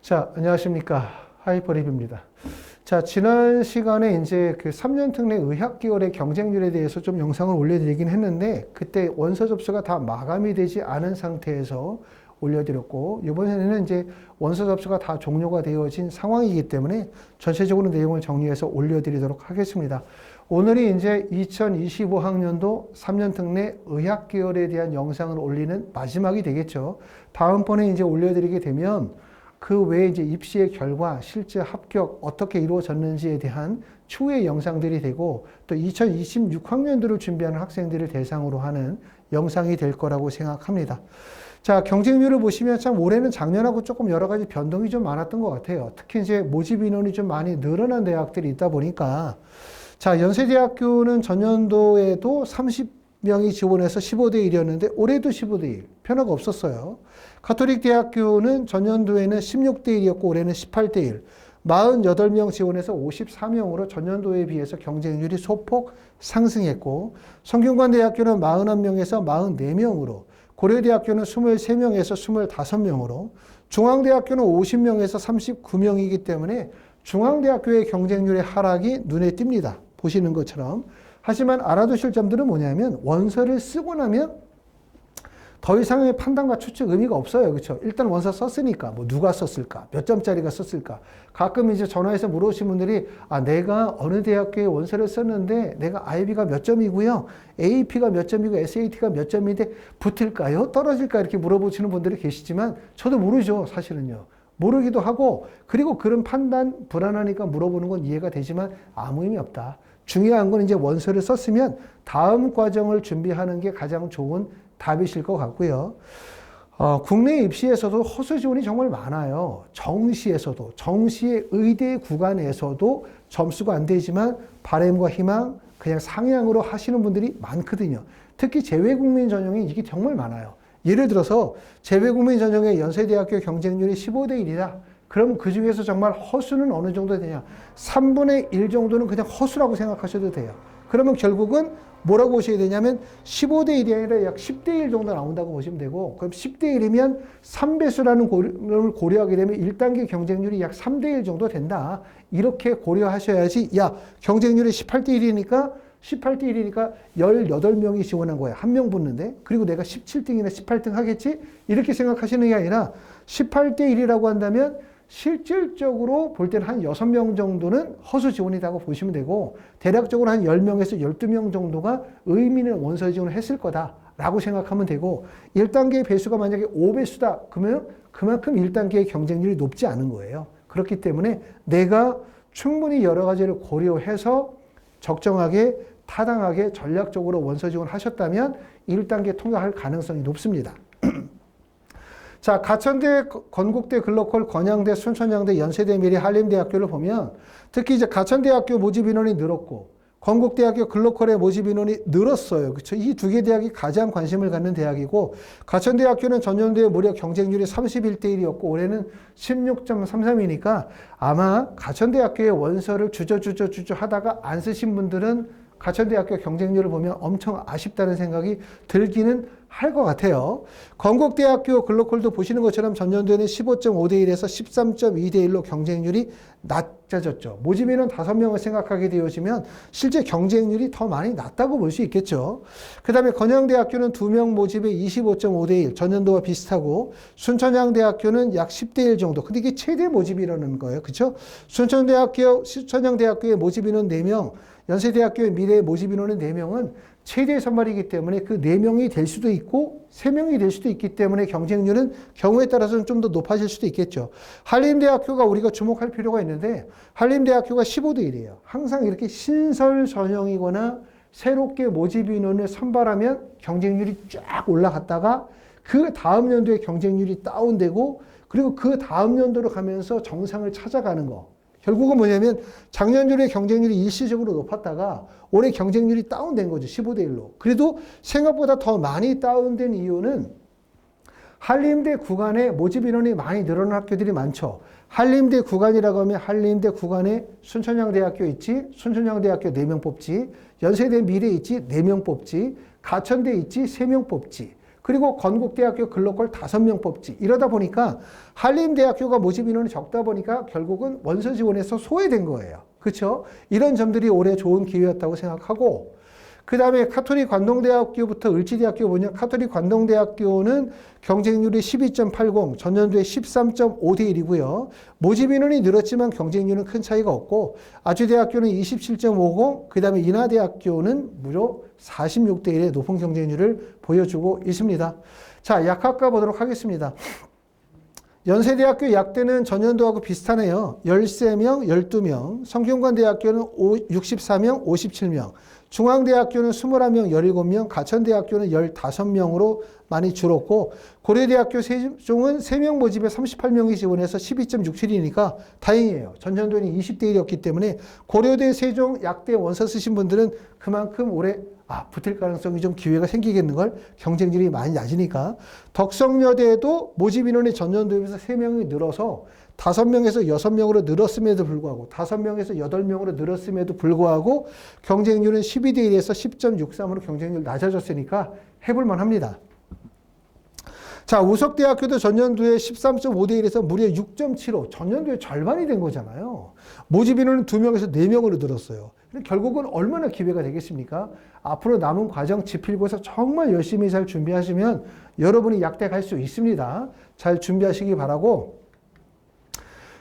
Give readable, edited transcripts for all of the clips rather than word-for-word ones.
자, 안녕하십니까. 하이퍼립입니다. 자, 지난 시간에 이제 그 3년 특례 의학 기열의 경쟁률에 대해서 좀 영상을 올려드리긴 했는데, 그때 원서 접수가 다 마감이 되지 않은 상태에서 올려드렸고, 이번에는 이제 원서 접수가 다 종료가 되어진 상황이기 때문에 전체적으로 내용을 정리해서 올려드리도록 하겠습니다. 오늘이 이제 2025학년도 3년 특례 의학 기열에 대한 영상을 올리는 마지막이 되겠죠. 다음번에 이제 올려드리게 되면 그 외에 이제 입시의 결과, 실제 합격 어떻게 이루어졌는지에 대한 추후의 영상들이 되고, 또 2026학년도를 준비하는 학생들을 대상으로 하는 영상이 될 거라고 생각합니다. 자, 경쟁률을 보시면 참 올해는 작년하고 조금 여러 가지 변동이 좀 많았던 것 같아요. 특히 이제 모집 인원이 좀 많이 늘어난 대학들이 있다 보니까, 자, 연세대학교는 전년도에도 30명이 지원해서 15대 1이었는데 올해도 15대 1, 변화가 없었어요. 가톨릭 대학교는 전년도에는 16대 1이었고 올해는 18대 1, 48명 지원해서 54명으로 전년도에 비해서 경쟁률이 소폭 상승했고, 성균관 대학교는 41명에서 44명으로, 고려대학교는 23명에서 25명으로, 중앙대학교는 50명에서 39명이기 때문에 중앙대학교의 경쟁률의 하락이 눈에 띕니다. 보시는 것처럼. 하지만 알아두실 점들은 뭐냐면, 원서를 쓰고 나면 더 이상의 판단과 추측 의미가 없어요. 그렇죠? 일단 원서 썼으니까 뭐 누가 썼을까? 몇 점짜리가 썼을까? 가끔 이제 전화해서 물어보신 분들이 내가 어느 대학교에 원서를 썼는데 내가 IB가 몇 점이고요. AP가 몇 점이고 SAT가 몇 점인데 붙을까요? 떨어질까? 이렇게 물어보시는 분들이 계시지만 저도 모르죠. 사실은요. 모르기도 하고, 그리고 그런 판단 불안하니까 물어보는 건 이해가 되지만 아무 의미 없다. 중요한 건 이제 원서를 썼으면 다음 과정을 준비하는 게 가장 좋은 답이실 것 같고요. 국내 입시에서도 허수 지원이 정말 많아요. 정시에서도, 정시의 의대 구간에서도 점수가 안 되지만 바람과 희망, 그냥 상향으로 하시는 분들이 많거든요. 특히 재외국민 전형이 이게 정말 많아요. 예를 들어서 재외국민 전형의 연세대학교 경쟁률이 15대 1이다. 그럼 그 중에서 정말 허수는 어느 정도 되냐? 3분의 1 정도는 그냥 허수라고 생각하셔도 돼요. 그러면 결국은 뭐라고 보셔야 되냐면 15대 1이 아니라 약 10대 1 정도 나온다고 보시면 되고, 그럼 10대 1이면 3배수라는 걸 고려하게 되면 1단계 경쟁률이 약 3대 1 정도 된다. 이렇게 고려하셔야지, 경쟁률이 18대 1이니까 18명이 지원한 거야. 한 명 붙는데. 그리고 내가 17등이나 18등 하겠지? 이렇게 생각하시는 게 아니라 18대 1이라고 한다면 실질적으로 볼 때는 한 6명 정도는 허수 지원이라고 보시면 되고, 대략적으로 한 10명에서 12명 정도가 의미 있는 원서 지원을 했을 거다라고 생각하면 되고, 1단계의 배수가 만약에 5배수다. 그러면 그만큼 1단계의 경쟁률이 높지 않은 거예요. 그렇기 때문에 내가 충분히 여러 가지를 고려해서 적정하게, 타당하게, 전략적으로 원서 지원을 하셨다면 1단계 통과할 가능성이 높습니다. 자, 가천대, 건국대, 글로컬, 건양대, 순천향대, 연세대, 미래, 한림대학교를 보면 특히 이제 가천대학교 모집 인원이 늘었고, 건국대학교, 글로컬의 모집 인원이 늘었어요. 그렇죠? 이 두 개 대학이 가장 관심을 갖는 대학이고, 가천대학교는 전년도에 무려 경쟁률이 31대 1이었고 올해는 16.33이니까 아마 가천대학교의 원서를 주저 하다가 안 쓰신 분들은 가천대학교 경쟁률을 보면 엄청 아쉽다는 생각이 들기는 할 것 같아요. 건국대학교 글로컬도 보시는 것처럼 전년도에는 15.5대 1에서 13.2대 1로 경쟁률이 낮아졌죠. 모집인은 5명을 생각하게 되어지면 실제 경쟁률이 더 많이 낮다고 볼 수 있겠죠. 그 다음에 건양대학교는 2명 모집에 25.5대 1, 전년도와 비슷하고, 순천향대학교는 약 10대 1 정도. 근데 이게 최대 모집이라는 거예요. 그렇죠? 순천향대학교의 모집인은 4명, 연세대학교의 미래 모집 인원은 4명은 최대 선발이기 때문에 그 4명이 될 수도 있고 3명이 될 수도 있기 때문에 경쟁률은 경우에 따라서는 좀 더 높아질 수도 있겠죠. 한림대학교가 우리가 주목할 필요가 있는데, 한림대학교가 15대 1이에요. 항상 이렇게 신설 전형이거나 새롭게 모집 인원을 선발하면 경쟁률이 쫙 올라갔다가 그 다음 연도에 경쟁률이 다운되고, 그리고 그 다음 연도로 가면서 정상을 찾아가는 거. 결국은 뭐냐면 작년도에 경쟁률이 일시적으로 높았다가 올해 경쟁률이 다운된 거죠. 15대 1로. 그래도 생각보다 더 많이 다운된 이유는 한림대 구간에 모집 인원이 많이 늘어난 학교들이 많죠. 한림대 구간이라고 하면 한림대 구간에 순천향대학교 있지, 순천향대학교 4명 뽑지, 연세대 미래 있지, 4명 뽑지, 가천대 있지, 3명 뽑지. 그리고 건국대학교 글로컬 5명 뽑지. 이러다 보니까 한림대학교가 모집 인원이 적다 보니까 결국은 원서 지원에서 소외된 거예요. 그렇죠? 이런 점들이 올해 좋은 기회였다고 생각하고, 그 다음에 카톨릭 관동대학교부터 을지대학교 보면 카톨릭 관동대학교는 경쟁률이 12.80, 전년도에 13.5대 1이고요. 모집 인원이 늘었지만 경쟁률은 큰 차이가 없고, 아주대학교는 27.50, 그 다음에 인하대학교는 무려 46대 1의 높은 경쟁률을 보여주고 있습니다. 자, 약학과 보도록 하겠습니다. 연세대학교 약대는 전년도하고 비슷하네요. 13명, 12명, 성균관대학교는 64명, 57명, 중앙대학교는 21명, 17명, 가천대학교는 15명으로 많이 줄었고, 고려대학교 세종은 3명 모집에 38명이 지원해서 12.67이니까 다행이에요. 전년도에는 20대 1이었기 때문에 고려대, 세종, 약대 원서 쓰신 분들은 그만큼 올해 붙을 가능성이 좀 기회가 생기겠는 걸, 경쟁률이 많이 낮으니까. 덕성여대도 모집 인원이 전년도에 비해서 3명이 늘어서 5명에서 6명으로 늘었음에도 불구하고 5명에서 8명으로 늘었음에도 불구하고 경쟁률은 12대 1에서 10.63으로 경쟁률 낮아졌으니까 해볼만 합니다. 자, 우석대학교도 전년도에 13.5대 1에서 무려 6.75, 전년도에 절반이 된 거잖아요. 모집 인원은 2명에서 4명으로 늘었어요. 결국은 얼마나 기회가 되겠습니까? 앞으로 남은 과정 지필고사 정말 열심히 잘 준비하시면 여러분이 약대 갈 수 있습니다. 잘 준비하시기 바라고,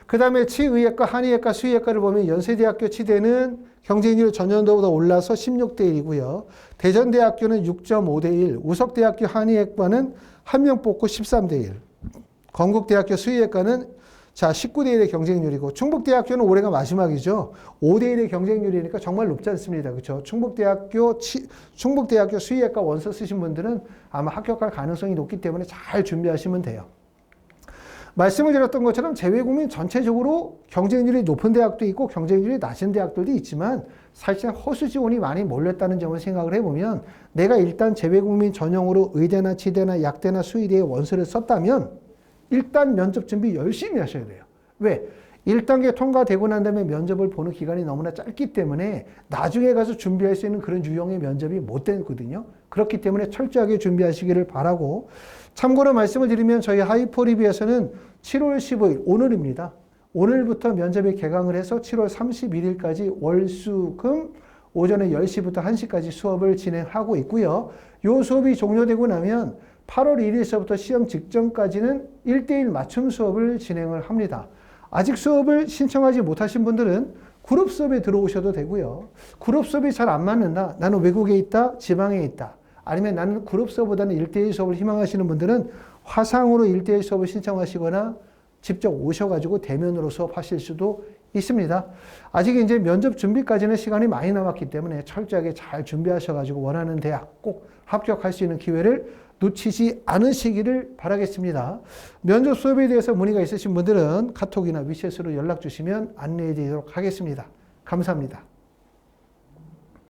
그 다음에 치의학과, 한의학과, 수의학과를 보면 연세대학교 치대는 경쟁률 전년도보다 올라서 16대 1이고요. 대전대학교는 6.5대 1, 우석대학교 한의학과는 1명 뽑고 13대 1, 건국대학교 수의학과는 19대 1의 경쟁률이고, 충북대학교는 올해가 마지막이죠. 5대 1의 경쟁률이니까 정말 높지 않습니다. 그렇죠? 충북대학교 수의학과 원서 쓰신 분들은 아마 합격할 가능성이 높기 때문에 잘 준비하시면 돼요. 말씀을 드렸던 것처럼 재외국민 전체적으로 경쟁률이 높은 대학도 있고 경쟁률이 낮은 대학들도 있지만 사실상 허수 지원이 많이 몰렸다는 점을 생각을 해보면, 내가 일단 재외국민 전용으로 의대나 치대나 약대나 수의대에 원서를 썼다면 일단 면접 준비 열심히 하셔야 돼요. 왜? 1단계 통과되고 난 다음에 면접을 보는 기간이 너무나 짧기 때문에 나중에 가서 준비할 수 있는 그런 유형의 면접이 못 되거든요. 그렇기 때문에 철저하게 준비하시기를 바라고, 참고로 말씀을 드리면 저희 하이포리비에서는 7월 15일, 오늘입니다. 오늘부터 면접에 개강을 해서 7월 31일까지 월, 수, 금 오전에 10시부터 1시까지 수업을 진행하고 있고요. 이 수업이 종료되고 나면 8월 1일서부터 시험 직전까지는 1대1 맞춤 수업을 진행을 합니다. 아직 수업을 신청하지 못하신 분들은 그룹 수업에 들어오셔도 되고요. 그룹 수업이 잘 안 맞는다, 나는 외국에 있다, 지방에 있다, 아니면 나는 그룹 수업보다는 1대1 수업을 희망하시는 분들은 화상으로 1대1 수업을 신청하시거나 직접 오셔가지고 대면으로 수업하실 수도 있습니다. 아직 이제 면접 준비까지는 시간이 많이 남았기 때문에 철저하게 잘 준비하셔가지고 원하는 대학 꼭 합격할 수 있는 기회를 놓치지 않으시기를 바라겠습니다. 면접 수업에 대해서 문의가 있으신 분들은 카톡이나 위챗으로 연락 주시면 안내해 드리도록 하겠습니다. 감사합니다.